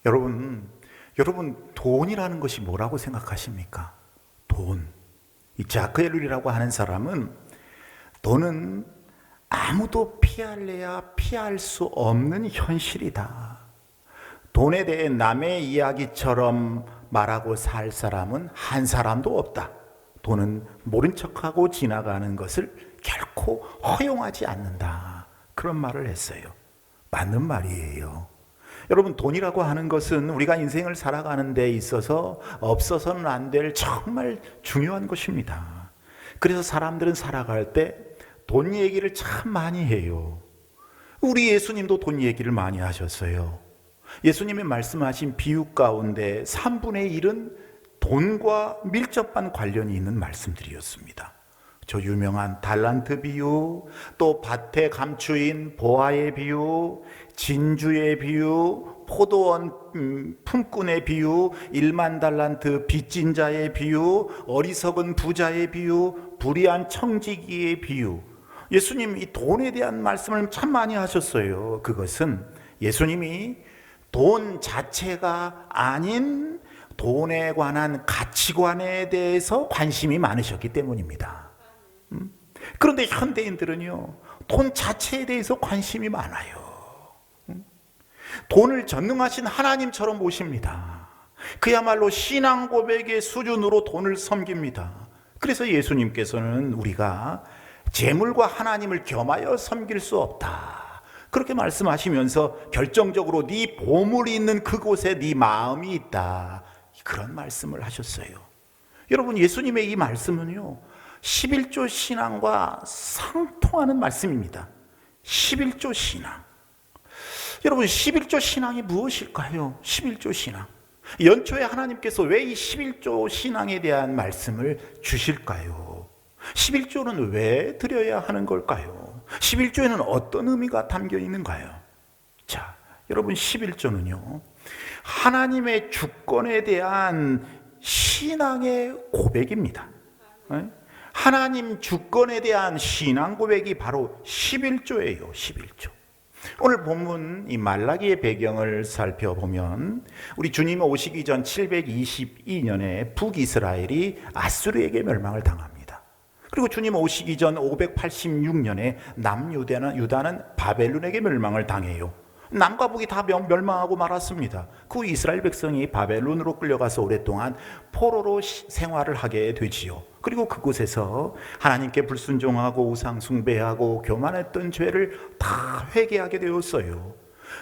여러분 돈이라는 것이 뭐라고 생각하십니까? 돈. 이 자크 엘룰이라고 하는 사람은 돈은 아무도 피할래야 피할 수 없는 현실이다. 돈에 대해 남의 이야기처럼 말하고 살 사람은 한 사람도 없다. 돈은 모른 척하고 지나가는 것을 결코 허용하지 않는다. 그런 말을 했어요. 맞는 말이에요. 여러분, 돈이라고 하는 것은 우리가 인생을 살아가는 데 있어서 없어서는 안 될 정말 중요한 것입니다. 그래서 사람들은 살아갈 때 돈 얘기를 참 많이 해요. 우리 예수님도 돈 얘기를 많이 하셨어요. 예수님이 말씀하신 비유 가운데 3분의 1은 돈과 밀접한 관련이 있는 말씀들이었습니다. 저 유명한 달란트 비유, 또 밭에 감추인 보아의 비유, 진주의 비유, 포도원 품꾼의 비유, 1만 달란트 빚진 자의 비유, 어리석은 부자의 비유, 불의한 청지기의 비유. 예수님 이 돈에 대한 말씀을 참 많이 하셨어요. 그것은 예수님이 돈 자체가 아닌 돈에 관한 가치관에 대해서 관심이 많으셨기 때문입니다. 그런데 현대인들은요, 돈 자체에 대해서 관심이 많아요. 돈을 전능하신 하나님처럼 모십니다. 그야말로 신앙 고백의 수준으로 돈을 섬깁니다. 그래서 예수님께서는 우리가 재물과 하나님을 겸하여 섬길 수 없다, 그렇게 말씀하시면서 결정적으로 네 보물이 있는 그곳에 네 마음이 있다, 그런 말씀을 하셨어요. 여러분, 예수님의 이 말씀은요 11조 신앙과 상통하는 말씀입니다. 11조 신앙. 여러분, 11조 신앙이 무엇일까요? 11조 신앙. 연초에 하나님께서 왜 이 11조 신앙에 대한 말씀을 주실까요? 11조는 왜 드려야 하는 걸까요? 11조에는 어떤 의미가 담겨 있는가요? 자, 여러분, 11조는요 하나님의 주권에 대한 신앙의 고백입니다. 하나님 주권에 대한 신앙 고백이 바로 11조예요. 11조. 오늘 본문 이 말라기의 배경을 살펴보면 우리 주님 오시기 전 722년에 북이스라엘이 아수르에게 멸망을 당합니다. 그리고 주님 오시기 전 586년에 남유다는 바벨론에게 멸망을 당해요. 남과 북이 다 멸망하고 말았습니다. 그 이스라엘 백성이 바벨론으로 끌려가서 오랫동안 포로로 생활을 하게 되지요. 그리고 그곳에서 하나님께 불순종하고 우상 숭배하고 교만했던 죄를 다 회개하게 되었어요.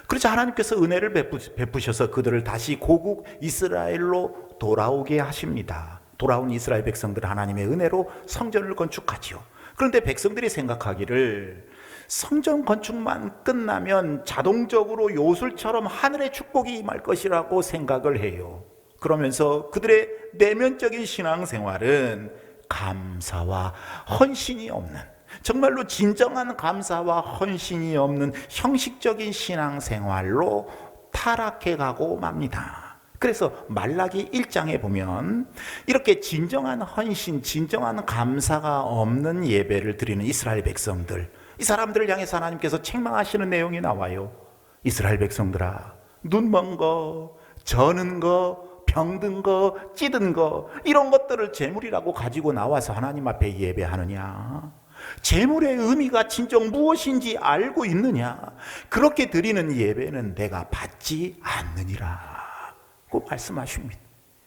그래서 하나님께서 은혜를 베푸셔서 그들을 다시 고국 이스라엘로 돌아오게 하십니다. 돌아온 이스라엘 백성들은 하나님의 은혜로 성전을 건축하지요. 그런데 백성들이 생각하기를 성전 건축만 끝나면 자동적으로 요술처럼 하늘의 축복이 임할 것이라고 생각을 해요. 그러면서 그들의 내면적인 신앙생활은 감사와 헌신이 없는, 정말로 진정한 감사와 헌신이 없는 형식적인 신앙생활로 타락해 가고 맙니다. 그래서 말라기 1장에 보면 이렇게 진정한 헌신, 진정한 감사가 없는 예배를 드리는 이스라엘 백성들, 이 사람들을 향해서 하나님께서 책망하시는 내용이 나와요. 이스라엘 백성들아, 눈먼 거, 저는 거, 병든 거, 찌든 거, 이런 것들을 재물이라고 가지고 나와서 하나님 앞에 예배하느냐? 재물의 의미가 진정 무엇인지 알고 있느냐? 그렇게 드리는 예배는 내가 받지 않느니라 고 말씀하십니다.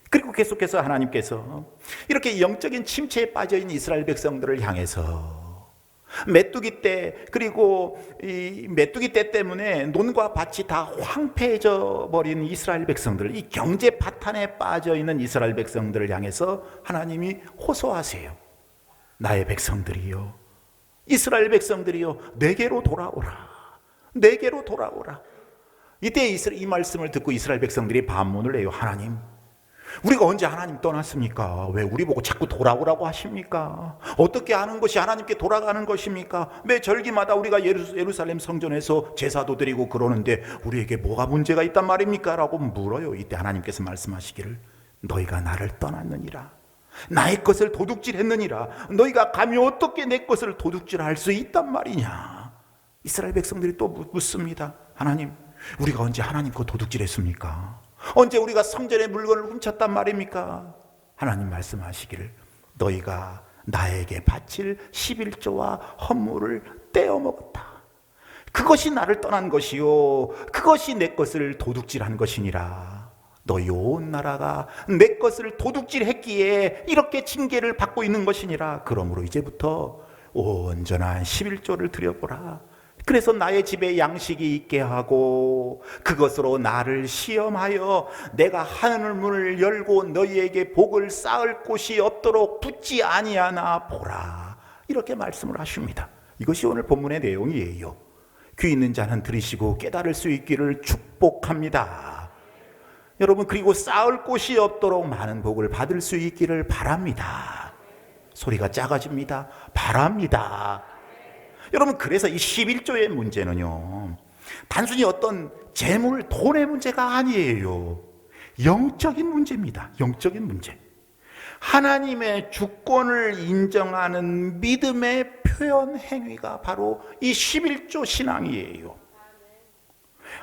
그리고 계속해서 하나님께서 이렇게 영적인 침체에 빠져있는 이스라엘 백성들을 향해서 메뚜기 때, 그리고 이 메뚜기 때 때문에 논과 밭이 다 황폐해져 버린 이스라엘 백성들, 이 경제 파탄에 빠져 있는 이스라엘 백성들을 향해서 하나님이 호소하세요. 나의 백성들이요, 이스라엘 백성들이요, 내게로 돌아오라, 내게로 돌아오라. 이때 이 말씀을 듣고 이스라엘 백성들이 반문을 해요. 하나님, 우리가 언제 하나님 떠났습니까? 왜 우리 보고 자꾸 돌아오라고 하십니까? 어떻게 하는 것이 하나님께 돌아가는 것입니까? 매 절기마다 우리가 예루살렘 성전에서 제사도 드리고 그러는데 우리에게 뭐가 문제가 있단 말입니까? 라고 물어요. 이때 하나님께서 말씀하시기를, 너희가 나를 떠났느니라, 나의 것을 도둑질했느니라, 너희가 감히 어떻게 내 것을 도둑질할 수 있단 말이냐? 이스라엘 백성들이 또 묻습니다. 하나님, 우리가 언제 하나님 거 도둑질했습니까? 언제 우리가 성전의 물건을 훔쳤단 말입니까? 하나님 말씀하시기를 너희가 나에게 바칠 11조와 헌물을 떼어먹었다. 그것이 나를 떠난 것이요 그것이 내 것을 도둑질한 것이니라. 너희 온 나라가 내 것을 도둑질했기에 이렇게 징계를 받고 있는 것이니라. 그러므로 이제부터 온전한 11조를 드려보라. 그래서 나의 집에 양식이 있게 하고 그것으로 나를 시험하여 내가 하늘 문을 열고 너희에게 복을 쌓을 곳이 없도록 붙지 아니하나 보라. 이렇게 말씀을 하십니다. 이것이 오늘 본문의 내용이에요. 귀 있는 자는 들으시고 깨달을 수 있기를 축복합니다. 여러분, 그리고 쌓을 곳이 없도록 많은 복을 받을 수 있기를 바랍니다. 소리가 작아집니다. 바랍니다. 여러분, 그래서 이 11조의 문제는요, 단순히 어떤 재물, 돈의 문제가 아니에요. 영적인 문제입니다. 영적인 문제. 하나님의 주권을 인정하는 믿음의 표현 행위가 바로 이 11조 신앙이에요.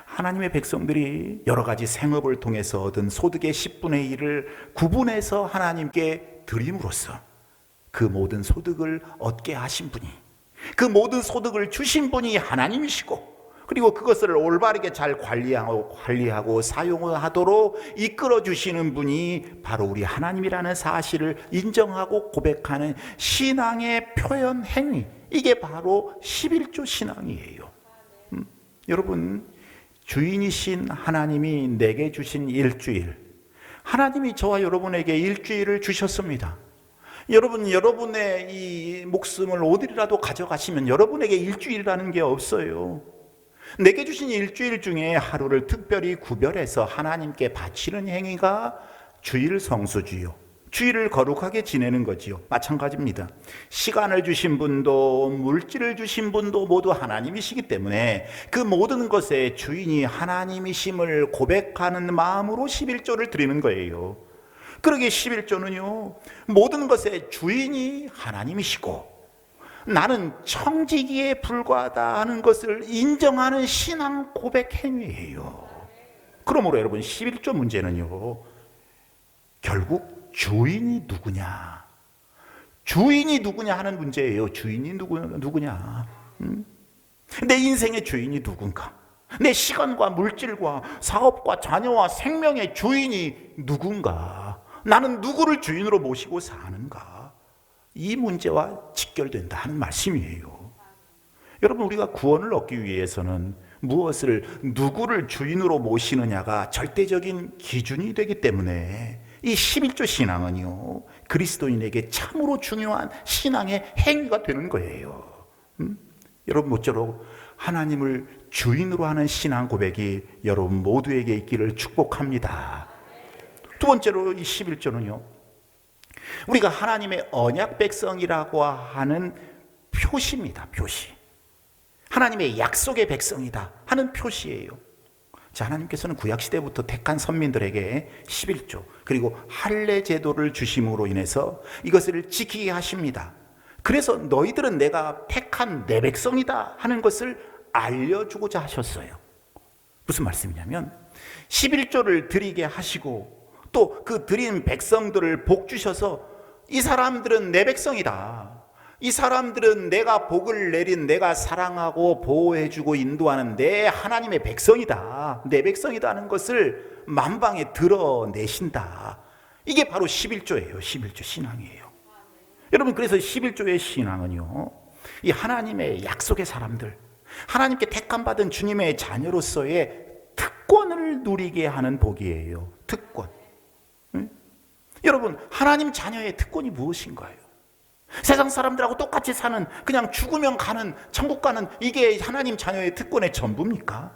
하나님의 백성들이 여러 가지 생업을 통해서 얻은 소득의 10분의 1을 구분해서 하나님께 드림으로써 그 모든 소득을 얻게 하신 분이, 그 모든 소득을 주신 분이 하나님이시고, 그리고 그것을 올바르게 잘 관리하고 사용하도록 이끌어 주시는 분이 바로 우리 하나님이라는 사실을 인정하고 고백하는 신앙의 표현 행위, 이게 바로 11조 신앙이에요. 여러분, 주인이신 하나님이 내게 주신 일주일, 하나님이 저와 여러분에게 일주일을 주셨습니다. 여러분, 여러분의 이 목숨을 어디라도 가져가시면 여러분에게 일주일이라는 게 없어요. 내게 주신 일주일 중에 하루를 특별히 구별해서 하나님께 바치는 행위가 주일 성수주요, 주일을 거룩하게 지내는 거지요. 마찬가지입니다. 시간을 주신 분도 물질을 주신 분도 모두 하나님이시기 때문에 그 모든 것의 주인이 하나님이심을 고백하는 마음으로 11조를 드리는 거예요. 그러기에 11조는요, 모든 것의 주인이 하나님이시고 나는 청지기에 불과하다 하는 것을 인정하는 신앙 고백 행위예요. 그러므로 여러분, 11조 문제는요, 결국 주인이 누구냐, 주인이 누구냐 하는 문제예요. 주인이 누구냐. 내 인생의 주인이 누군가, 내 시간과 물질과 사업과 자녀와 생명의 주인이 누군가, 나는 누구를 주인으로 모시고 사는가, 이 문제와 직결된다 하는 말씀이에요. 여러분, 우리가 구원을 얻기 위해서는 무엇을, 누구를 주인으로 모시느냐가 절대적인 기준이 되기 때문에 이 11조 신앙은요, 그리스도인에게 참으로 중요한 신앙의 행위가 되는 거예요. 여러분, 모쪼록 하나님을 주인으로 하는 신앙 고백이 여러분 모두에게 있기를 축복합니다. 두 번째로 이 11조는요, 우리가 하나님의 언약 백성이라고 하는 표시입니다. 표시. 하나님의 약속의 백성이다 하는 표시예요. 자, 하나님께서는 구약시대부터 택한 선민들에게 11조 그리고 할례 제도를 주심으로 인해서 이것을 지키게 하십니다. 그래서 너희들은 내가 택한 내 백성이다 하는 것을 알려주고자 하셨어요. 무슨 말씀이냐면 11조를 드리게 하시고 또 그 드린 백성들을 복 주셔서 이 사람들은 내 백성이다, 이 사람들은 내가 복을 내린, 내가 사랑하고 보호해주고 인도하는 내 하나님의 백성이다, 내 백성이다 하는 것을 만방에 드러내신다. 이게 바로 11조예요. 11조 신앙이에요. 여러분, 그래서 11조의 신앙은요, 이 하나님의 약속의 사람들, 하나님께 택함받은 주님의 자녀로서의 특권을 누리게 하는 복이에요. 특권. 여러분, 하나님 자녀의 특권이 무엇인가요? 세상 사람들하고 똑같이 사는, 그냥 죽으면 가는, 천국 가는, 이게 하나님 자녀의 특권의 전부입니까?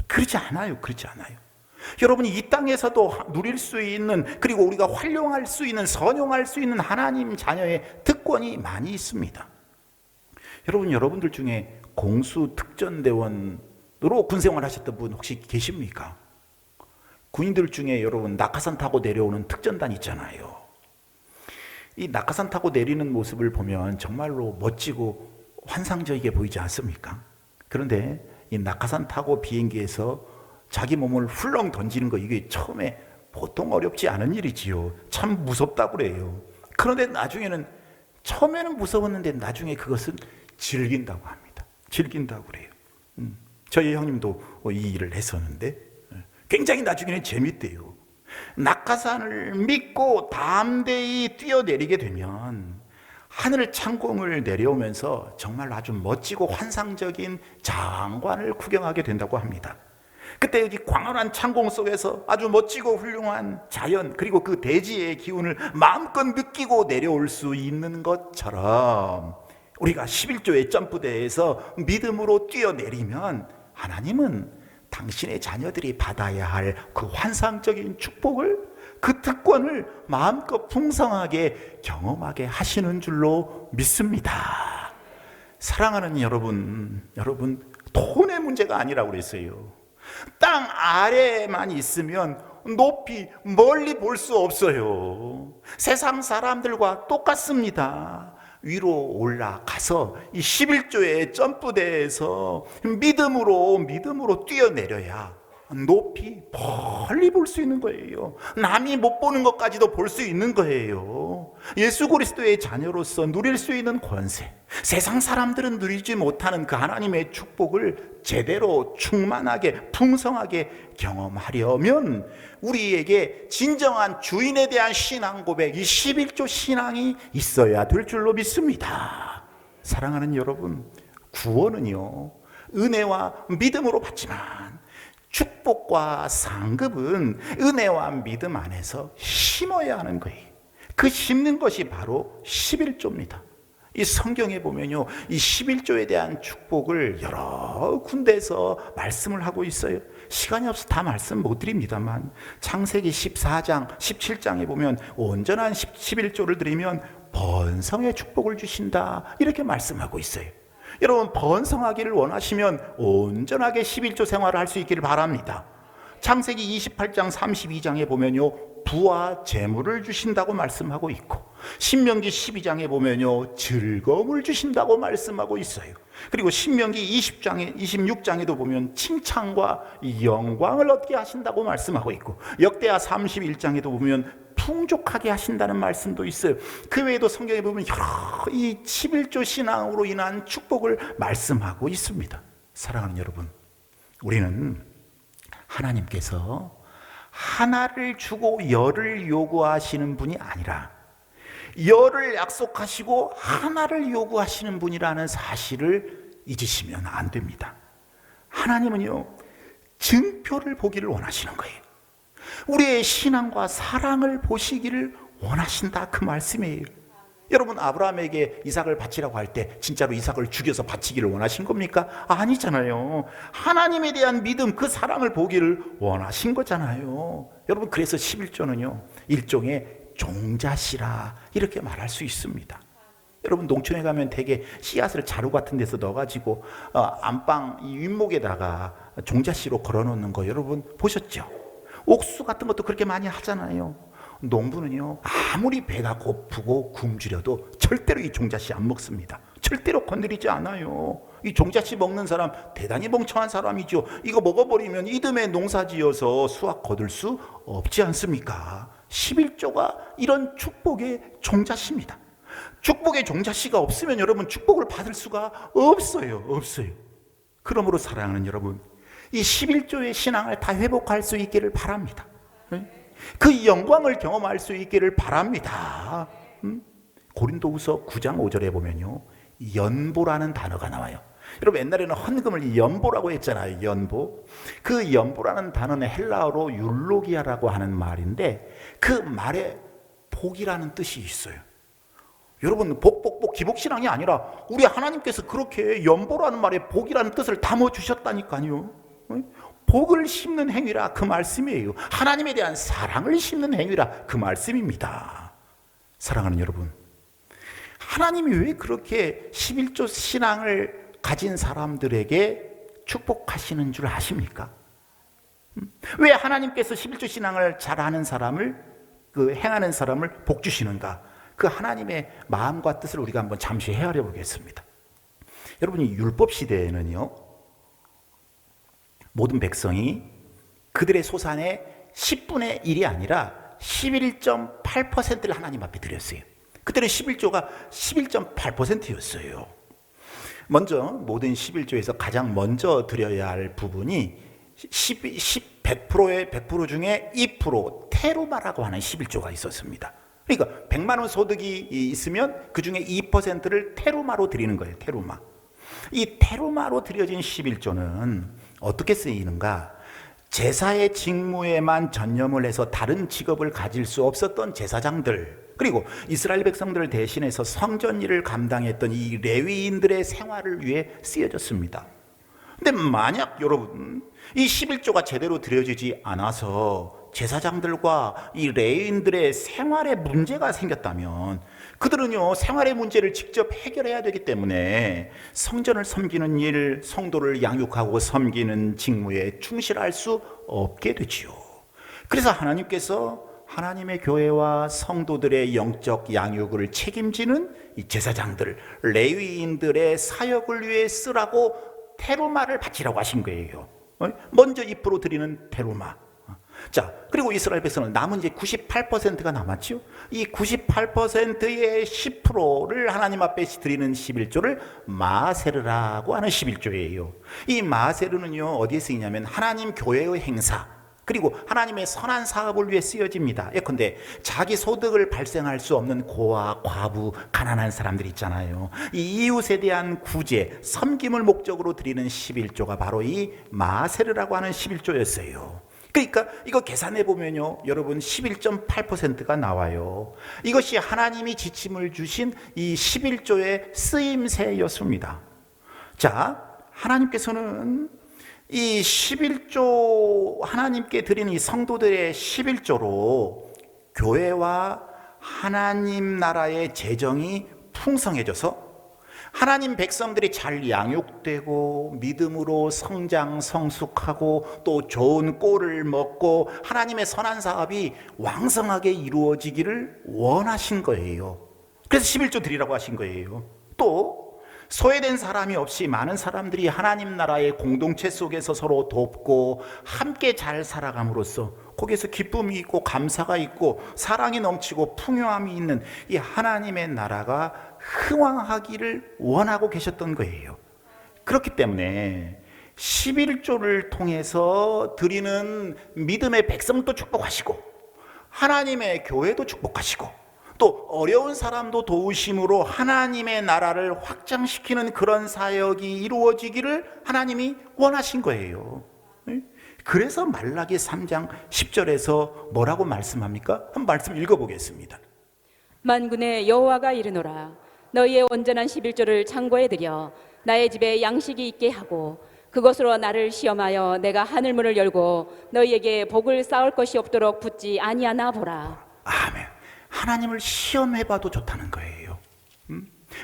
그렇지 않아요. 그렇지 않아요. 여러분이 이 땅에서도 누릴 수 있는, 그리고 우리가 활용할 수 있는, 선용할 수 있는 하나님 자녀의 특권이 많이 있습니다. 여러분들 중에 공수 특전대원으로 군생활 하셨던 분 혹시 계십니까? 군인들 중에 여러분 낙하산 타고 내려오는 특전단 있잖아요. 이 낙하산 타고 내리는 모습을 보면 정말로 멋지고 환상적이게 보이지 않습니까? 그런데 이 낙하산 타고 비행기에서 자기 몸을 훌렁 던지는 거, 이게 처음에 보통 어렵지 않은 일이지요. 참 무섭다고 그래요. 그런데 나중에는, 처음에는 무서웠는데 나중에 그것은 즐긴다고 합니다. 즐긴다고 그래요. 저희 형님도 이 일을 했었는데 굉장히 나중에는 재밌대요. 낙하산을 믿고 담대히 뛰어내리게 되면 하늘 창공을 내려오면서 정말 아주 멋지고 환상적인 장관을 구경하게 된다고 합니다. 그때 여기 광활한 창공 속에서 아주 멋지고 훌륭한 자연, 그리고 그 대지의 기운을 마음껏 느끼고 내려올 수 있는 것처럼 우리가 11조의 점프대에서 믿음으로 뛰어내리면 하나님은 당신의 자녀들이 받아야 할 그 환상적인 축복을, 그 특권을 마음껏 풍성하게 경험하게 하시는 줄로 믿습니다. 사랑하는 여러분, 돈의 문제가 아니라고 그랬어요. 땅 아래에만 있으면 높이 멀리 볼 수 없어요. 세상 사람들과 똑같습니다. 위로 올라가서 이 11조의 점프대에서 믿음으로 뛰어내려야 높이 멀리 볼 수 있는 거예요. 남이 못 보는 것까지도 볼 수 있는 거예요. 예수 그리스도의 자녀로서 누릴 수 있는 권세, 세상 사람들은 누리지 못하는 그 하나님의 축복을 제대로 충만하게 풍성하게 경험하려면 우리에게 진정한 주인에 대한 신앙 고백, 이 11조 신앙이 있어야 될 줄로 믿습니다. 사랑하는 여러분, 구원은요 은혜와 믿음으로 받지만 축복과 상급은 은혜와 믿음 안에서 심어야 하는 거예요. 그 심는 것이 바로 11조입니다. 이 성경에 보면요, 이 11조에 대한 축복을 여러 군데에서 말씀을 하고 있어요. 시간이 없어서 다 말씀 못 드립니다만 창세기 14장, 17장에 보면 온전한 11조를 드리면 번성의 축복을 주신다, 이렇게 말씀하고 있어요. 여러분, 번성하기를 원하시면 온전하게 11조 생활을 할 수 있기를 바랍니다. 창세기 28장 32장에 보면요, 부와 재물을 주신다고 말씀하고 있고, 신명기 12장에 보면요, 즐거움을 주신다고 말씀하고 있어요. 그리고 신명기 26장에도 보면 칭찬과 영광을 얻게 하신다고 말씀하고 있고, 역대하 31장에도 보면 풍족하게 하신다는 말씀도 있어요. 그 외에도 성경에 보면 여러 이 11조 신앙으로 인한 축복을 말씀하고 있습니다. 사랑하는 여러분, 우리는 하나님께서 하나를 주고 열을 요구하시는 분이 아니라 열을 약속하시고 하나를 요구하시는 분이라는 사실을 잊으시면 안 됩니다. 하나님은요, 증표를 보기를 원하시는 거예요. 우리의 신앙과 사랑을 보시기를 원하신다, 그 말씀이에요. 여러분, 아브라함에게 이삭을 바치라고 할 때 진짜로 이삭을 죽여서 바치기를 원하신 겁니까? 아니잖아요. 하나님에 대한 믿음, 그 사랑을 보기를 원하신 거잖아요. 여러분, 그래서 11조는요 일종의 종자씨라 이렇게 말할 수 있습니다. 여러분, 농촌에 가면 대개 씨앗을 자루 같은 데서 넣어가지고 안방 이 윗목에다가 종자씨로 걸어놓는 거 여러분 보셨죠? 옥수 같은 것도 그렇게 많이 하잖아요. 농부는요, 아무리 배가 고프고 굶주려도 절대로 이 종자씨 안 먹습니다. 절대로 건드리지 않아요. 이 종자씨 먹는 사람 대단히 멍청한 사람이죠. 이거 먹어버리면 이듬해 농사지어서 수확 거둘 수 없지 않습니까? 11조가 이런 축복의 종자씨입니다. 축복의 종자씨가 없으면 여러분 축복을 받을 수가 없어요. 그러므로 사랑하는 여러분, 이 11조의 신앙을 다 회복할 수 있기를 바랍니다. 그 영광을 경험할 수 있기를 바랍니다. 고린도후서 9장 5절에 보면요, 연보라는 단어가 나와요. 여러분, 옛날에는 헌금을 연보라고 했잖아요. 연보. 그 연보라는 단어는 헬라어로 율로기아라고 하는 말인데 그 말에 복이라는 뜻이 있어요. 여러분, 기복신앙이 아니라 우리 하나님께서 그렇게 연보라는 말에 복이라는 뜻을 담아주셨다니까요. 복을 심는 행위라, 그 말씀이에요. 하나님에 대한 사랑을 심는 행위라, 그 말씀입니다. 사랑하는 여러분, 하나님이 왜 그렇게 11조 신앙을 가진 사람들에게 축복하시는 줄 아십니까? 왜 하나님께서 11조 신앙을 잘하는 사람을, 행하는 사람을 복 주시는가? 그 하나님의 마음과 뜻을 우리가 한번 잠시 헤아려 보겠습니다. 여러분, 이 율법 시대에는요, 모든 백성이 그들의 소산의 10분의 1이 아니라 11.8%를 하나님 앞에 드렸어요. 그때는 11조가 11.8%였어요. 먼저 모든 11조에서 가장 먼저 드려야 할 부분이 100%의 100% 중에 2% 테루마라고 하는 11조가 있었습니다. 그러니까 100만 원 소득이 있으면 그 중에 2%를 테루마로 드리는 거예요. 테루마. 이 테루마로 드려진 11조는 어떻게 쓰이는가? 제사의 직무에만 전념을 해서 다른 직업을 가질 수 없었던 제사장들, 그리고 이스라엘 백성들을 대신해서 성전 일을 감당했던 이 레위인들의 생활을 위해 쓰여졌습니다. 근데 만약 여러분 이 11조가 제대로 드려지지 않아서 제사장들과 이 레위인들의 생활에 문제가 생겼다면 그들은요 생활의 문제를 직접 해결해야 되기 때문에 성전을 섬기는 일, 성도를 양육하고 섬기는 직무에 충실할 수 없게 되지요. 그래서 하나님께서 하나님의 교회와 성도들의 영적 양육을 책임지는 이 제사장들, 레위인들의 사역을 위해 쓰라고 테루마를 바치라고 하신 거예요. 먼저 2% 드리는 테루마. 자, 그리고 이스라엘 백성은 남은 이제 98%가 남았죠. 이 98%의 10%를 하나님 앞에 드리는 11조를 마세르라고 하는 11조예요. 이 마세르는요 어디에 쓰이냐면 하나님 교회의 행사, 그리고 하나님의 선한 사업을 위해 쓰여집니다. 예컨대 자기 소득을 발생할 수 없는 고아, 과부, 가난한 사람들 있잖아요. 이 이웃에 대한 구제, 섬김을 목적으로 드리는 11조가 바로 이 마세르라고 하는 11조였어요. 그러니까 이거 계산해 보면요 여러분 11.8%가 나와요. 이것이 하나님이 지침을 주신 이 11조의 쓰임새였습니다. 자, 하나님께서는 이 11조 하나님께 드리는 이 성도들의 11조로 교회와 하나님 나라의 재정이 풍성해져서 하나님 백성들이 잘 양육되고 믿음으로 성장 성숙하고 또 좋은 꼴을 먹고 하나님의 선한 사업이 왕성하게 이루어지기를 원하신 거예요. 그래서 11조 드리라고 하신 거예요. 또 소외된 사람이 없이 많은 사람들이 하나님 나라의 공동체 속에서 서로 돕고 함께 잘 살아감으로써 거기에서 기쁨이 있고 감사가 있고 사랑이 넘치고 풍요함이 있는 이 하나님의 나라가 흥왕하기를 원하고 계셨던 거예요. 그렇기 때문에 11조를 통해서 드리는 믿음의 백성도 축복하시고 하나님의 교회도 축복하시고 또 어려운 사람도 도우심으로 하나님의 나라를 확장시키는 그런 사역이 이루어지기를 하나님이 원하신 거예요. 그래서 말라기 3장 10절에서 뭐라고 말씀합니까? 한 말씀 읽어보겠습니다. 만군의 여호와가 이르노라 너희의 온전한 11조를 창고에 들여 나의 집에 양식이 있게 하고 그것으로 나를 시험하여 내가 하늘문을 열고 너희에게 복을 쌓을 것이 없도록 붙지 아니하나 보라. 아멘. 하나님을 시험해봐도 좋다는 거예요.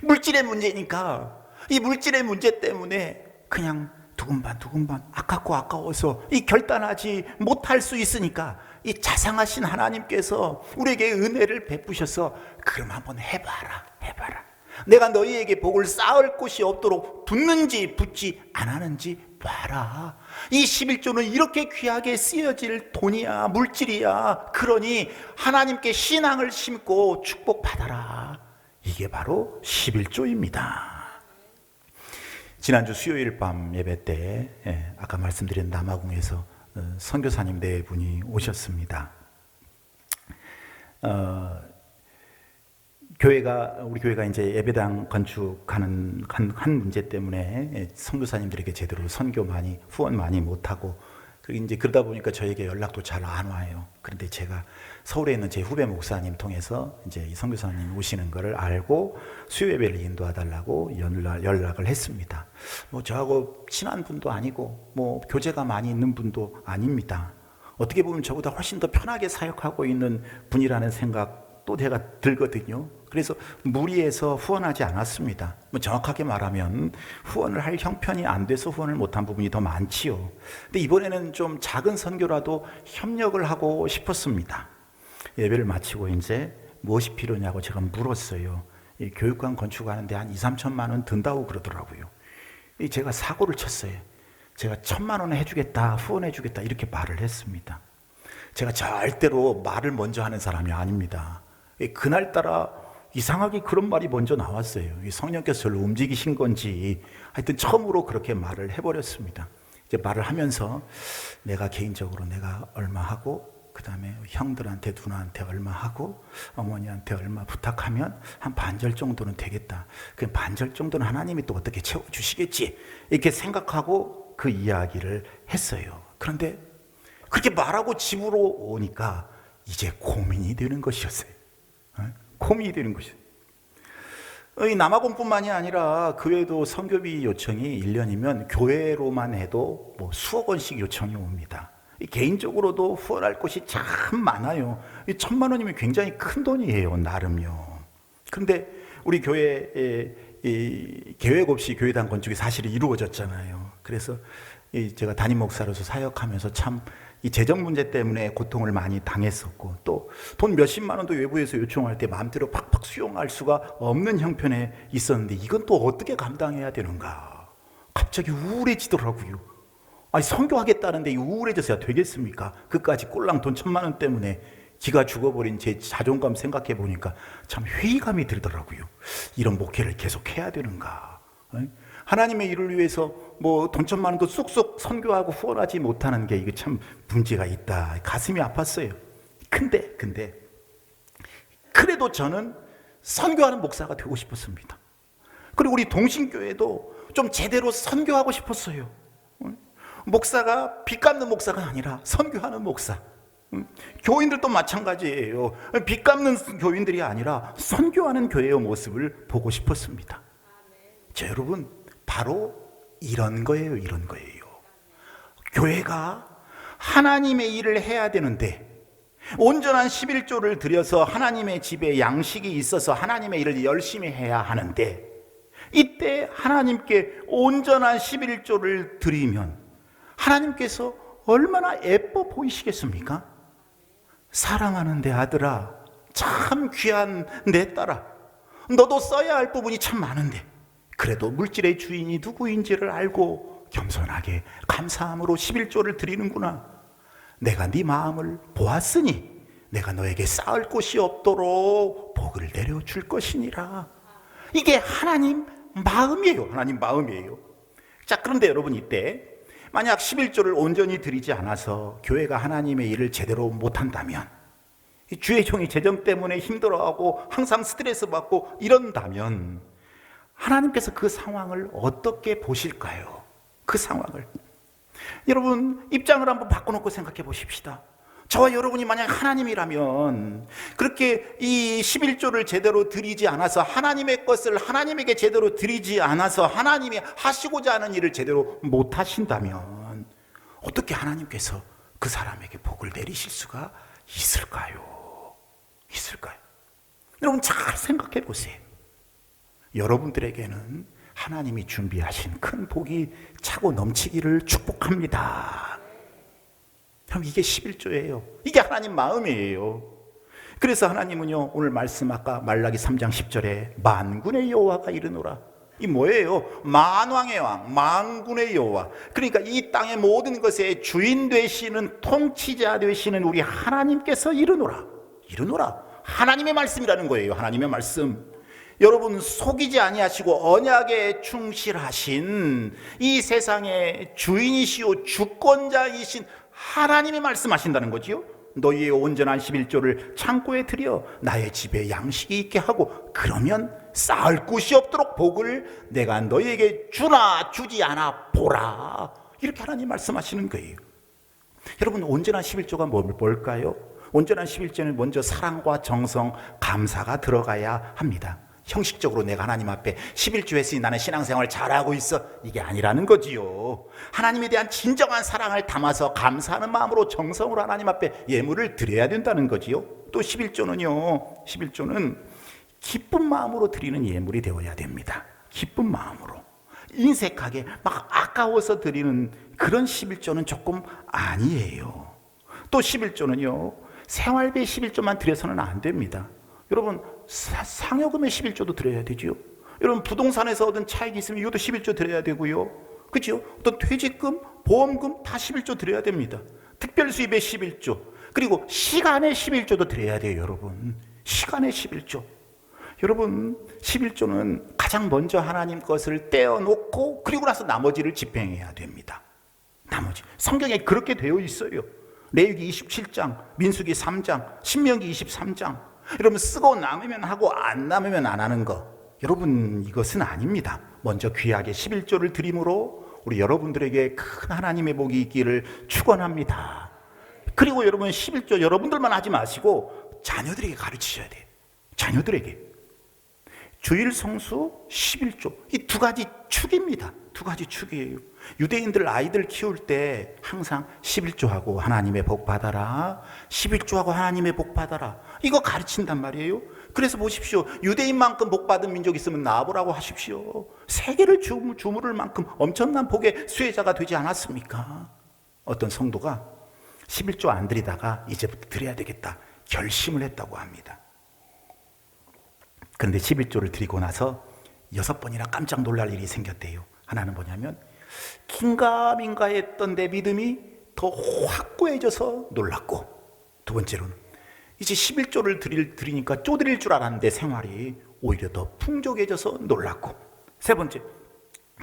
물질의 문제니까 이 물질의 문제 때문에 그냥 두근반 아까워서 이 결단하지 못할 수 있으니까 이 자상하신 하나님께서 우리에게 은혜를 베푸셔서 그럼 한번 해봐라. 내가 너희에게 복을 쌓을 곳이 없도록 붙는지 붙지 않았는지 봐라. 이 11조는 이렇게 귀하게 쓰여질 돈이야, 물질이야. 그러니 하나님께 신앙을 심고 축복받아라. 이게 바로 11조입니다. 지난주 수요일 밤 예배 때 아까 말씀드린 남아공에서 선교사님 네 분이 오셨습니다. 우리 교회가 이제 예배당 건축하는 한 문제 때문에 선교사님들에게 제대로 선교 후원 많이 못하고, 그리고 이제 그러다 보니까 저에게 연락도 잘 안 와요. 그런데 제가 서울에 있는 제 후배 목사님 통해서 이제 이 선교사님 오시는 거를 알고 수요 예배를 인도해달라고 연락을 했습니다. 뭐 저하고 친한 분도 아니고 뭐 교제가 많이 있는 분도 아닙니다. 어떻게 보면 저보다 훨씬 더 편하게 사역하고 있는 분이라는 생각도 제가 들거든요. 그래서 무리해서 후원하지 않았습니다. 뭐 정확하게 말하면 후원을 할 형편이 안 돼서 후원을 못한 부분이 더 많지요. 근데 이번에는 좀 작은 선교라도 협력을 하고 싶었습니다. 예배를 마치고 이제 무엇이 필요냐고 제가 물었어요. 이 교육관 건축하는데 한 2, 3천만 원 든다고 그러더라고요. 제가 사고를 쳤어요. 제가 1,000만 원 해주겠다, 후원해주겠다 이렇게 말을 했습니다. 제가 절대로 말을 먼저 하는 사람이 아닙니다. 그날따라 이상하게 그런 말이 먼저 나왔어요. 성령께서 저를 움직이신 건지 하여튼 처음으로 그렇게 말을 해버렸습니다. 이제 말을 하면서 내가 개인적으로 내가 얼마 하고 그 다음에 형들한테 누나한테 얼마 하고 어머니한테 얼마 부탁하면 한 반절 정도는 되겠다. 그 반절 정도는 하나님이 또 어떻게 채워주시겠지 이렇게 생각하고 그 이야기를 했어요. 그런데 그렇게 말하고 집으로 오니까 이제 고민이 되는 것이었어요. 고민이 되는 것이었어요. 이 남아공뿐만이 아니라 그 외에도 선교비 요청이 1년이면 교회로만 해도 뭐 수억 원씩 요청이 옵니다. 개인적으로도 후원할 곳이 참 많아요. 1,000만 원이면 굉장히 큰 돈이에요, 나름요. 그런데 우리 교회에 계획 없이 교회당 건축이 사실 이루어졌잖아요. 그래서 제가 담임 목사로서 사역하면서 참 이 재정 문제 때문에 고통을 많이 당했었고 또 돈 몇십만 원도 외부에서 요청할 때 마음대로 팍팍 수용할 수가 없는 형편에 있었는데 이건 또 어떻게 감당해야 되는가. 갑자기 우울해지더라고요. 아니 선교하겠다는데 우울해져서야 되겠습니까? 그까지 꼴랑 돈 1,000만 원 때문에 기가 죽어버린 제 자존감 생각해 보니까 참 회의감이 들더라고요. 이런 목회를 계속 해야 되는가? 하나님의 일을 위해서 뭐 돈 1,000만 원도 쏙쏙 선교하고 후원하지 못하는 게 이게 참 문제가 있다. 가슴이 아팠어요. 근데 그래도 저는 선교하는 목사가 되고 싶었습니다. 그리고 우리 동신교회도 좀 제대로 선교하고 싶었어요. 목사가 빚 갚는 목사가 아니라 선교하는 목사. 교인들도 마찬가지예요. 빚 갚는 교인들이 아니라 선교하는 교회의 모습을 보고 싶었습니다. 자, 여러분 바로 이런 거예요. 이런 거예요. 교회가 하나님의 일을 해야 되는데 온전한 11조를 들여서 하나님의 집에 양식이 있어서 하나님의 일을 열심히 해야 하는데 이때 하나님께 온전한 11조를 드리면 하나님께서 얼마나 예뻐 보이시겠습니까? 사랑하는 내 아들아, 참 귀한 내 딸아, 너도 써야 할 부분이 참 많은데 그래도 물질의 주인이 누구인지를 알고 겸손하게 감사함으로 11조를 드리는구나. 내가 네 마음을 보았으니 내가 너에게 쌓을 곳이 없도록 복을 내려줄 것이니라. 이게 하나님 마음이에요. 하나님 마음이에요. 자, 그런데 여러분 이때 만약 11조를 온전히 드리지 않아서 교회가 하나님의 일을 제대로 못한다면, 주의 종이 재정 때문에 힘들어하고 항상 스트레스 받고 이런다면 하나님께서 그 상황을 어떻게 보실까요? 그 상황을 여러분 입장을 한번 바꿔놓고 생각해 보십시다. 저와 여러분이 만약 하나님이라면 그렇게 이 11조를 제대로 드리지 않아서 하나님의 것을 하나님에게 제대로 드리지 않아서 하나님이 하시고자 하는 일을 제대로 못 하신다면 어떻게 하나님께서 그 사람에게 복을 내리실 수가 있을까요? 있을까요? 여러분 잘 생각해 보세요. 여러분들에게는 하나님이 준비하신 큰 복이 차고 넘치기를 축복합니다. 그럼 이게 11조예요. 이게 하나님 마음이에요. 그래서 하나님은요, 오늘 말씀 아까 말라기 3장 10절에 만군의 여호와가 이르노라. 이 뭐예요? 만왕의 왕, 만군의 여호와. 그러니까 이 땅의 모든 것의 주인 되시는, 통치자 되시는 우리 하나님께서 이르노라. 이르노라. 하나님의 말씀이라는 거예요. 하나님의 말씀. 여러분 속이지 아니하시고 언약에 충실하신 이 세상의 주인이시오 주권자이신 하나님이 말씀하신다는 거지요. 너희의 온전한 11조를 창고에 들여 나의 집에 양식이 있게 하고 그러면 쌓을 곳이 없도록 복을 내가 너희에게 주나 주지 않아 보라. 이렇게 하나님 말씀하시는 거예요. 여러분 온전한 11조가 뭘까요? 온전한 11조는 먼저 사랑과 정성, 감사가 들어가야 합니다. 형식적으로 내가 하나님 앞에 11조 했으니 나는 신앙생활 잘하고 있어, 이게 아니라는 거지요. 하나님에 대한 진정한 사랑을 담아서 감사하는 마음으로 정성으로 하나님 앞에 예물을 드려야 된다는 거지요. 또 11조는 기쁜 마음으로 드리는 예물이 되어야 됩니다. 기쁜 마음으로. 인색하게 막 아까워서 드리는 그런 11조는 조금 아니에요. 또 11조는요 생활비 11조만 드려서는 안 됩니다. 여러분 상여금의 11조도 드려야 되죠. 여러분 부동산에서 얻은 차익이 있으면 이것도 11조 드려야 되고요. 그죠? 어떤 퇴직금, 보험금 다 11조 드려야 됩니다. 특별수입에 11조, 그리고 시간에 11조도 드려야 돼요, 여러분. 시간에 11조. 여러분, 11조는 가장 먼저 하나님 것을 떼어놓고 그리고 나서 나머지를 집행해야 됩니다. 나머지. 성경에 그렇게 되어 있어요. 레위기 27장, 민수기 3장, 신명기 23장. 여러분, 쓰고 남으면 하고 안 남으면 안 하는 거. 여러분, 이것은 아닙니다. 먼저 귀하게 11조를 드림으로 우리 여러분들에게 큰 하나님의 복이 있기를 축원합니다. 그리고 여러분, 11조 여러분들만 하지 마시고 자녀들에게 가르치셔야 돼요. 자녀들에게. 주일 성수 11조. 이 두 가지 축입니다. 두 가지 축이에요. 유대인들 아이들 키울 때 항상 11조하고 하나님의 복 받아라, 11조하고 하나님의 복 받아라, 이거 가르친단 말이에요. 그래서 보십시오. 유대인만큼 복 받은 민족이 있으면 나아보라고 하십시오. 세계를 주무를 만큼 엄청난 복의 수혜자가 되지 않았습니까? 어떤 성도가 11조 안 드리다가 이제부터 드려야 되겠다 결심을 했다고 합니다. 그런데 11조를 드리고 나서 6번이나 깜짝 놀랄 일이 생겼대요. 하나는 뭐냐면 긴가민가 했던 내 믿음이 더 확고해져서 놀랐고, 두 번째로는 이제 11조를 드리니까 쪼드릴 줄 알았는데 생활이 오히려 더 풍족해져서 놀랐고, 세 번째,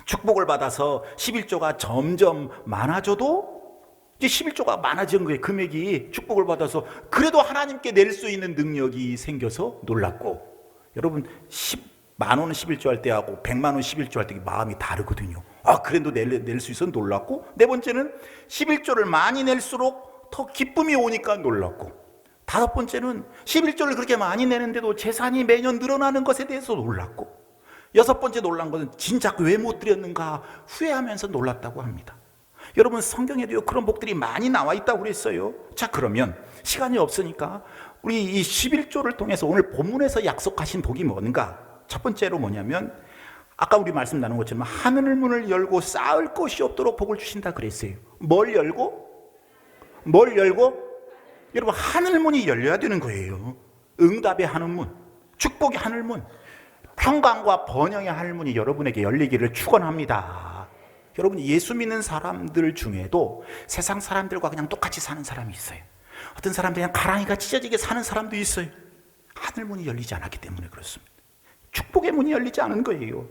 축복을 받아서 11조가 점점 많아져도 이제 11조가 많아진 거예요. 금액이 축복을 받아서 그래도 하나님께 낼 수 있는 능력이 생겨서 놀랐고, 여러분 10만 원 11조 할 때하고 100만 원 11조 할 때 마음이 다르거든요. 그래도 낼 수 있어서 놀랐고, 네 번째는 11조를 많이 낼수록 더 기쁨이 오니까 놀랐고, 다섯 번째는 11조를 그렇게 많이 내는데도 재산이 매년 늘어나는 것에 대해서 놀랐고, 여섯 번째 놀란 것은 진작 왜 못 드렸는가 후회하면서 놀랐다고 합니다. 여러분, 성경에도요 그런 복들이 많이 나와 있다고 그랬어요. 자, 그러면 시간이 없으니까 우리 이 11조를 통해서 오늘 본문에서 약속하신 복이 뭔가? 첫 번째로 뭐냐면 아까 우리 말씀 나눈 것처럼 하늘 문을 열고 쌓을 것이 없도록 복을 주신다 그랬어요. 뭘 열고? 뭘 열고? 여러분, 하늘 문이 열려야 되는 거예요. 응답의 하늘 문, 축복의 하늘 문, 평강과 번영의 하늘 문이 여러분에게 열리기를 축원합니다. 여러분, 예수 믿는 사람들 중에도 세상 사람들과 그냥 똑같이 사는 사람이 있어요. 어떤 사람들이 그냥 가랑이가 찢어지게 사는 사람도 있어요. 하늘 문이 열리지 않았기 때문에 그렇습니다. 축복의 문이 열리지 않은 거예요.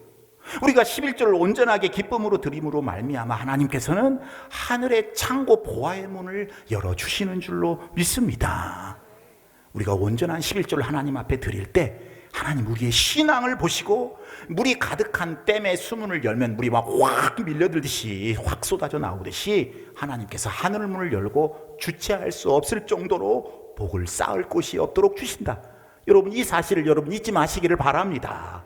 우리가 11조를 온전하게 기쁨으로 드림으로 말미암아 하나님께서는 하늘의 창고 보화의 문을 열어주시는 줄로 믿습니다. 우리가 온전한 11조를 하나님 앞에 드릴 때 하나님 우리의 신앙을 보시고 물이 가득한 댐의 수문을 열면 물이 막 확 밀려들듯이 확 쏟아져 나오듯이 하나님께서 하늘 문을 열고 주체할 수 없을 정도로 복을 쌓을 곳이 없도록 주신다. 여러분, 이 사실을 여러분 잊지 마시기를 바랍니다.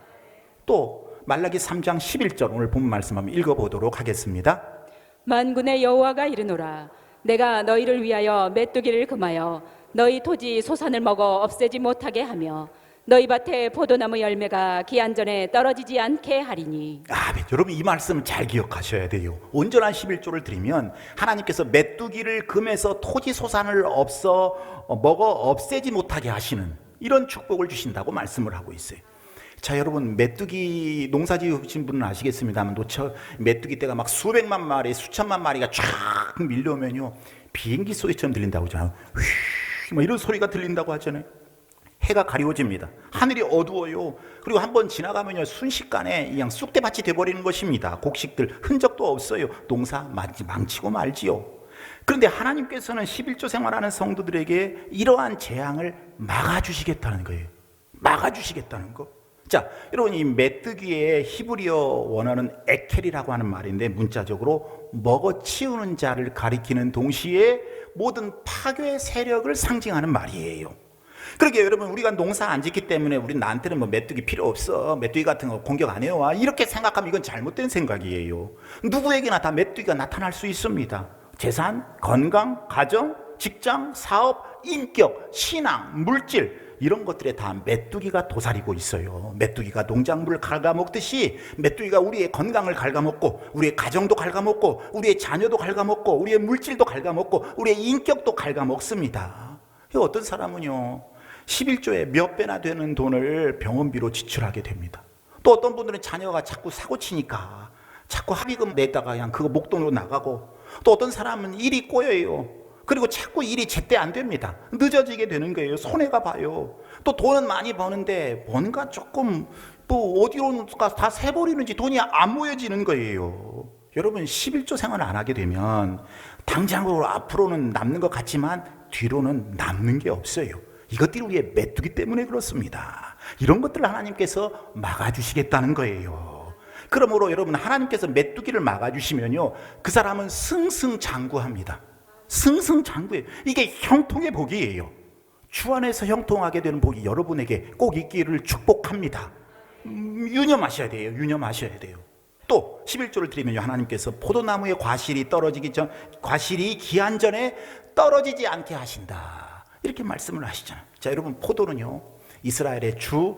또 말라기 3장 11절 오늘 본문 말씀 한번 읽어보도록 하겠습니다. 만군의 여호와가 이르노라. 내가 너희를 위하여 메뚜기를 금하여 너희 토지 소산을 먹어 없애지 못하게 하며 너희 밭에 포도나무 열매가 기한 전에 떨어지지 않게 하리니. 네. 여러분, 이 말씀을 잘 기억하셔야 돼요. 온전한 11조를 드리면 하나님께서 메뚜기를 금해서 토지 소산을 먹어 없애지 못하게 하시는 이런 축복을 주신다고 말씀을 하고 있어요. 자, 여러분, 메뚜기 농사 지으신 분은 아시겠습니다만 메뚜기 떼가 막 수백만 마리, 수천만 마리가 쫙 밀려오면요 비행기 소리처럼 들린다고 하잖아요. 휘, 뭐 이런 소리가 들린다고 하잖아요. 해가 가리워집니다. 하늘이 어두워요. 그리고 한번 지나가면요 순식간에 그냥 쑥대밭이 돼버리는 것입니다. 곡식들 흔적도 없어요. 농사 망치고 말지요. 그런데 하나님께서는 11조 생활하는 성도들에게 이러한 재앙을 막아주시겠다는 거예요. 막아주시겠다는 거. 자, 여러분, 이 메뚜기의 히브리어 원어는 에켈이라고 하는 말인데 문자적으로 먹어치우는 자를 가리키는 동시에 모든 파괴 세력을 상징하는 말이에요. 그러게 여러분, 우리가 농사 안 짓기 때문에 나한테는 뭐 메뚜기 필요 없어, 메뚜기 같은 거 공격 안 해와, 이렇게 생각하면 이건 잘못된 생각이에요. 누구에게나 다 메뚜기가 나타날 수 있습니다. 재산, 건강, 가정, 직장, 사업, 인격, 신앙, 물질, 이런 것들에 다 메뚜기가 도사리고 있어요. 메뚜기가 농작물을 갉아먹듯이 메뚜기가 우리의 건강을 갉아먹고 우리의 가정도 갉아먹고 우리의 자녀도 갉아먹고 우리의 물질도 갉아먹고 우리의 인격도 갉아먹습니다. 어떤 사람은요 11조에 몇 배나 되는 돈을 병원비로 지출하게 됩니다. 또 어떤 분들은 자녀가 자꾸 사고치니까 자꾸 합의금 냈다가 그냥 그거 목돈으로 나가고, 또 어떤 사람은 일이 꼬여요. 그리고 자꾸 일이 제때 안 됩니다. 늦어지게 되는 거예요. 손해가 봐요. 또 돈은 많이 버는데 뭔가 조금 뭐 어디론가 다 새버리는지 돈이 안 모여지는 거예요. 여러분, 11조 생활 안 하게 되면 당장으로 앞으로는 남는 것 같지만 뒤로는 남는 게 없어요. 이것들이 우리의 메뚜기 때문에 그렇습니다. 이런 것들을 하나님께서 막아주시겠다는 거예요. 그러므로 여러분, 하나님께서 메뚜기를 막아주시면요, 그 사람은 승승장구합니다. 승승장구예요. 이게 형통의 복이에요. 주 안에서 형통하게 되는 복이 여러분에게 꼭 있기를 축복합니다. 유념하셔야 돼요. 유념하셔야 돼요. 또 11조를 드리면요, 하나님께서 포도나무의 과실이 기한 전에 떨어지지 않게 하신다, 이렇게 말씀을 하시잖아요. 자, 여러분, 포도는요 이스라엘의 주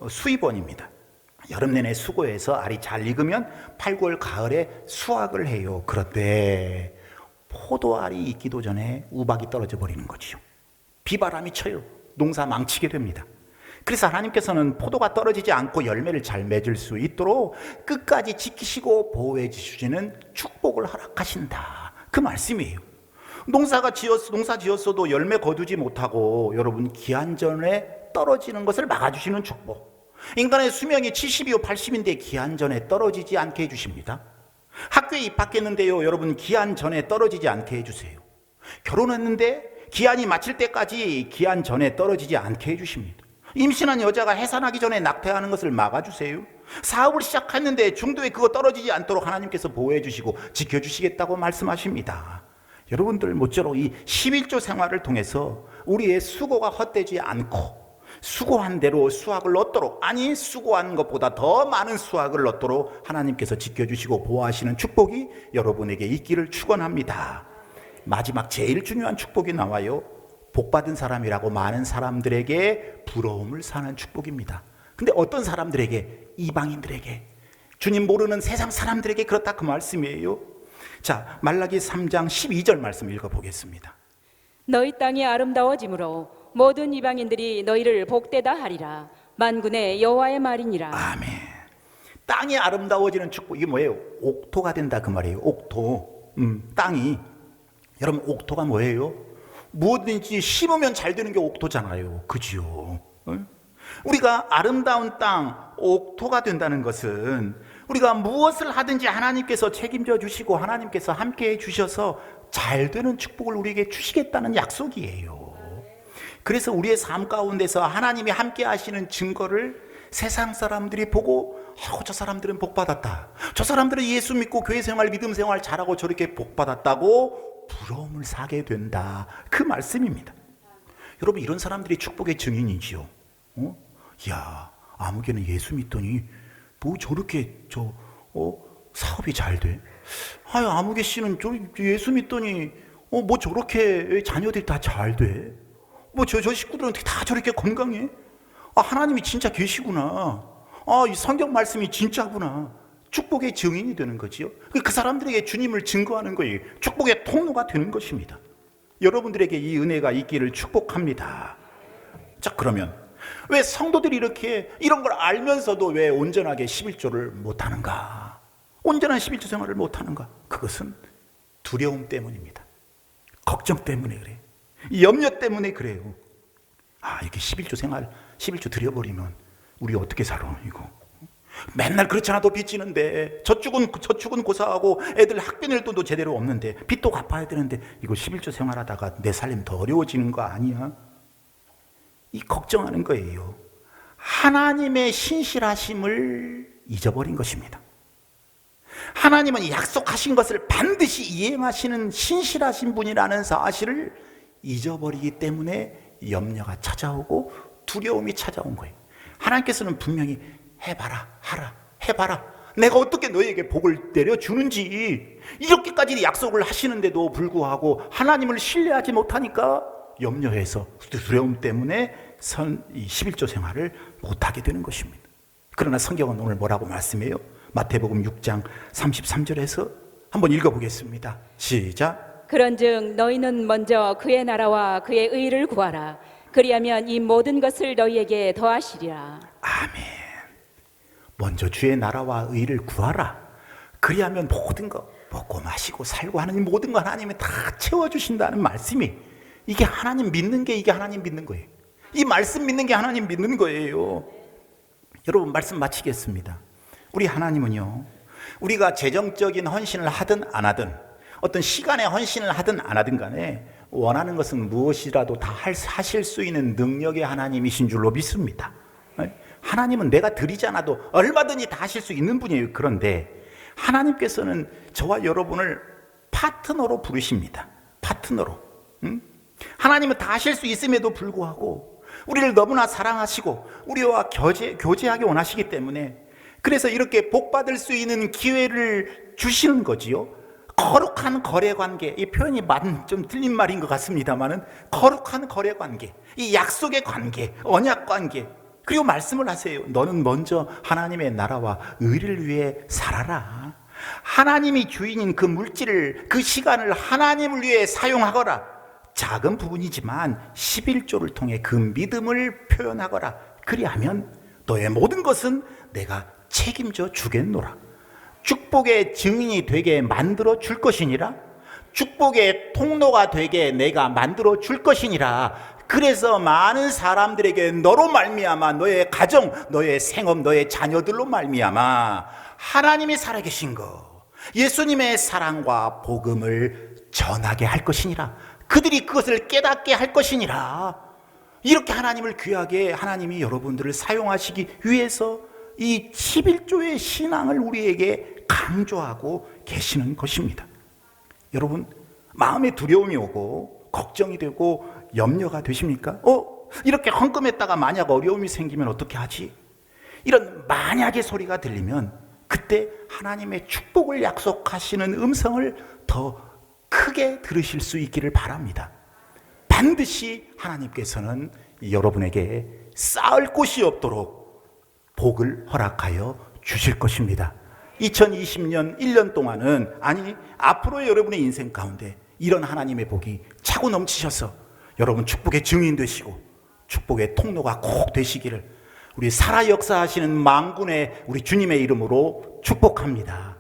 수입원입니다. 여름 내내 수고해서 알이 잘 익으면 8, 9월 가을에 수확을 해요. 그런데 포도알이 익기도 전에 우박이 떨어져 버리는 거지요. 비바람이 쳐요. 농사 망치게 됩니다. 그래서 하나님께서는 포도가 떨어지지 않고 열매를 잘 맺을 수 있도록 끝까지 지키시고 보호해 주시는 축복을 허락하신다, 그 말씀이에요. 농사 지었어도 열매 거두지 못하고 여러분 기한 전에 떨어지는 것을 막아주시는 축복. 인간의 수명이 70이요 80인데 기한 전에 떨어지지 않게 해주십니다. 학교에 입학했는데요, 여러분 기한 전에 떨어지지 않게 해주세요. 결혼했는데 기한이 마칠 때까지 기한 전에 떨어지지 않게 해주십니다. 임신한 여자가 해산하기 전에 낙태하는 것을 막아주세요. 사업을 시작했는데 중도에 그거 떨어지지 않도록 하나님께서 보호해 주시고 지켜주시겠다고 말씀하십니다. 여러분들 모쪼록 이 11조 생활을 통해서 우리의 수고가 헛되지 않고 수고한 대로 수확을 얻도록, 아니 수고한 것보다 더 많은 수확을 얻도록 하나님께서 지켜주시고 보호하시는 축복이 여러분에게 있기를 축원합니다. 마지막 제일 중요한 축복이 나와요. 복받은 사람이라고 많은 사람들에게 부러움을 사는 축복입니다. 근데 어떤 사람들에게? 이방인들에게, 주님 모르는 세상 사람들에게 그렇다, 그 말씀이에요. 자, 말라기 3장 12절 말씀 읽어보겠습니다. 너희 땅이 아름다워짐으로 모든 이방인들이 너희를 복되다 하리라. 만군의 여호와의 말이니라. 아멘. 땅이 아름다워지는 축복, 이게 뭐예요? 옥토가 된다, 그 말이에요. 옥토. 땅이. 여러분, 옥토가 뭐예요? 무엇든지 심으면 잘 되는 게 옥토잖아요. 그지요? 우리가 아름다운 땅, 옥토가 된다는 것은 우리가 무엇을 하든지 하나님께서 책임져 주시고 하나님께서 함께 해 주셔서 잘 되는 축복을 우리에게 주시겠다는 약속이에요. 그래서 우리의 삶 가운데서 하나님이 함께 하시는 증거를 세상 사람들이 보고, 저 사람들은 복 받았다, 저 사람들은 예수 믿고 교회 생활, 믿음 생활 잘하고 저렇게 복 받았다고 부러움을 사게 된다, 그 말씀입니다. 여러분, 이런 사람들이 축복의 증인이지요. 야, 아무개는 예수 믿더니 뭐 저렇게 사업이 잘 돼? 아유, 아무개 씨는 예수 믿더니 뭐 저렇게 자녀들이 다 잘 돼? 뭐 저 식구들은 다 저렇게 건강해? 아, 하나님이 진짜 계시구나. 아, 이 성경 말씀이 진짜구나. 축복의 증인이 되는 거지요. 그 사람들에게 주님을 증거하는 거예요. 축복의 통로가 되는 것입니다. 여러분들에게 이 은혜가 있기를 축복합니다. 자, 그러면 왜 성도들이 이렇게 이런 걸 알면서도 왜 온전하게 11조를 못하는가? 온전한 11조 생활을 못하는가? 그것은 두려움 때문입니다. 걱정 때문에 그래요. 염려 때문에 그래요. 아, 이렇게 11조 생활, 11조 드려버리면 우리 어떻게 살아, 이거? 맨날 그렇지 않아도 빚지는데, 저축은 고사하고 애들 학비 낼 돈도 제대로 없는데, 빚도 갚아야 되는데, 이거 11조 생활하다가 내 살림 더 어려워지는 거 아니야? 이 걱정하는 거예요. 하나님의 신실하심을 잊어버린 것입니다. 하나님은 약속하신 것을 반드시 이행하시는 신실하신 분이라는 사실을 잊어버리기 때문에 염려가 찾아오고 두려움이 찾아온 거예요. 하나님께서는 분명히 해봐라, 하라, 해봐라, 내가 어떻게 너에게 복을 내려주는지 이렇게까지 약속을 하시는데도 불구하고 하나님을 신뢰하지 못하니까 염려해서 두려움 때문에 이 11조 생활을 못하게 되는 것입니다. 그러나 성경은 오늘 뭐라고 말씀해요? 마태복음 6장 33절에서 한번 읽어보겠습니다. 시작. 그런즉 너희는 먼저 그의 나라와 그의 의를 구하라. 그리하면 이 모든 것을 너희에게 더하시리라. 아멘. 먼저 주의 나라와 의를 구하라. 그리하면 모든 거 먹고 마시고 살고 하는 모든 거 하나님이 다 채워주신다는 말씀이, 이게 하나님 믿는 게, 이게 하나님 믿는 거예요. 이 말씀 믿는 게 하나님 믿는 거예요. 여러분, 말씀 마치겠습니다. 우리 하나님은요, 우리가 재정적인 헌신을 하든 안 하든, 어떤 시간의 헌신을 하든 안 하든 간에 원하는 것은 무엇이라도 다 하실 수 있는 능력의 하나님이신 줄로 믿습니다. 하나님은 내가 드리지 않아도 얼마든지 다 하실 수 있는 분이에요. 그런데 하나님께서는 저와 여러분을 파트너로 부르십니다. 파트너로. 하나님은 다 하실 수 있음에도 불구하고 우리를 너무나 사랑하시고 우리와 교제하기 원하시기 때문에, 그래서 이렇게 복받을 수 있는 기회를 주시는 거지요. 거룩한 거래관계, 이 표현이 좀 틀린 말인 것 같습니다만은, 거룩한 거래관계, 이 약속의 관계, 언약관계, 그리고 말씀을 하세요. 너는 먼저 하나님의 나라와 의를 위해 살아라. 하나님이 주인인 그 물질을, 그 시간을 하나님을 위해 사용하거라. 작은 부분이지만 11조를 통해 그 믿음을 표현하거라. 그리하면 너의 모든 것은 내가 책임져 주겠노라. 축복의 증인이 되게 만들어 줄 것이니라. 축복의 통로가 되게 내가 만들어 줄 것이니라. 그래서 많은 사람들에게 너로 말미암아, 너의 가정, 너의 생업, 너의 자녀들로 말미암아 하나님이 살아계신 것, 예수님의 사랑과 복음을 전하게 할 것이니라. 그들이 그것을 깨닫게 할 것이니라. 이렇게 하나님을 귀하게, 하나님이 여러분들을 사용하시기 위해서 이 11조의 신앙을 우리에게 강조하고 계시는 것입니다. 여러분, 마음에 두려움이 오고 걱정이 되고 염려가 되십니까? 이렇게 헌금했다가 만약 어려움이 생기면 어떻게 하지? 이런 만약의 소리가 들리면 그때 하나님의 축복을 약속하시는 음성을 더 크게 들으실 수 있기를 바랍니다. 반드시 하나님께서는 여러분에게 쌓을 곳이 없도록 복을 허락하여 주실 것입니다. 2020년 1년 동안은, 아니 앞으로의 여러분의 인생 가운데 이런 하나님의 복이 차고 넘치셔서 여러분 축복의 증인 되시고 축복의 통로가 꼭 되시기를 우리 살아 역사하시는 만군의 우리 주님의 이름으로 축복합니다.